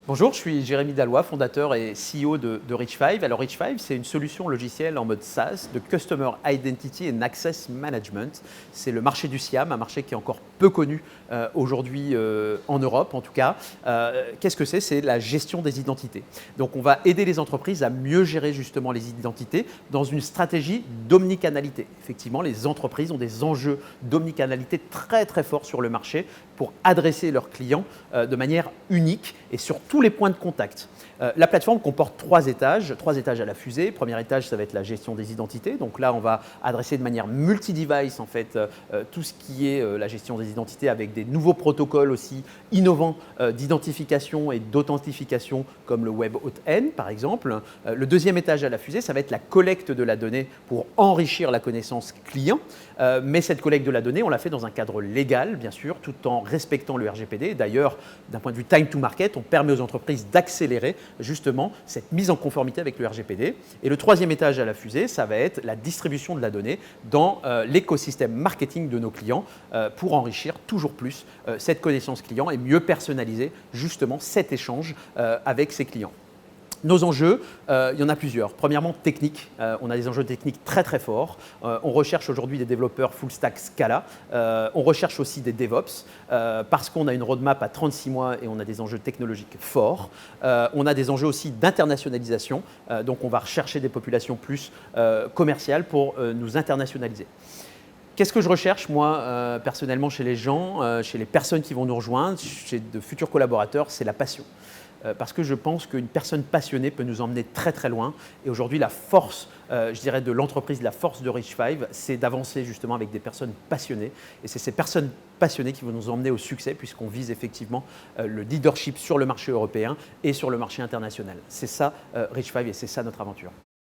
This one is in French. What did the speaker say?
Bonjour, je suis Jérémy Dalloy, fondateur et CEO de Reach5. Alors Reach5, c'est une solution logicielle en mode SaaS de Customer Identity and Access Management. C'est le marché du SIAM, un marché qui est encore peu connu aujourd'hui en Europe en tout cas. Qu'est-ce que c'est? C'est la gestion des identités. Donc on va aider les entreprises à mieux gérer justement les identités dans une stratégie d'omnicanalité. Effectivement, les entreprises ont des enjeux d'omnicanalité très très forts sur le marché pour adresser leurs clients de manière unique et sur tous les points de contact. La plateforme comporte trois étages à la fusée. Premier étage, ça va être la gestion des identités. Donc là, on va adresser de manière multi-device en fait tout ce qui est la gestion des identités avec des nouveaux protocoles aussi innovants d'identification et d'authentification comme le Web Authn par exemple. Le deuxième étage à la fusée, ça va être la collecte de la donnée pour enrichir la connaissance client. Mais cette collecte de la donnée, on l'a fait dans un cadre légal, bien sûr, tout en respectant le RGPD. D'ailleurs, d'un point de vue time to market, on permet aux entreprises d'accélérer justement cette mise en conformité avec le RGPD. Et le troisième étage à la fusée, ça va être la distribution de la donnée dans l'écosystème marketing de nos clients pour enrichir toujours plus cette connaissance client et mieux personnaliser justement cet échange avec ses clients. Nos enjeux, il y en a plusieurs. Premièrement, technique. On a des enjeux techniques très très forts. On recherche aujourd'hui des développeurs full stack Scala. On recherche aussi des DevOps parce qu'on a une roadmap à 36 mois et on a des enjeux technologiques forts. On a des enjeux aussi d'internationalisation. Donc on va rechercher des populations plus commerciales pour nous internationaliser. Qu'est-ce que je recherche, moi, personnellement, chez les gens, chez les personnes qui vont nous rejoindre, chez de futurs collaborateurs? C'est la passion. Parce que je pense qu'une personne passionnée peut nous emmener très très loin. Et aujourd'hui, la force, je dirais, de l'entreprise, la force de Reach5, c'est d'avancer justement avec des personnes passionnées. Et c'est ces personnes passionnées qui vont nous emmener au succès puisqu'on vise effectivement le leadership sur le marché européen et sur le marché international. C'est ça Reach5 et c'est ça notre aventure.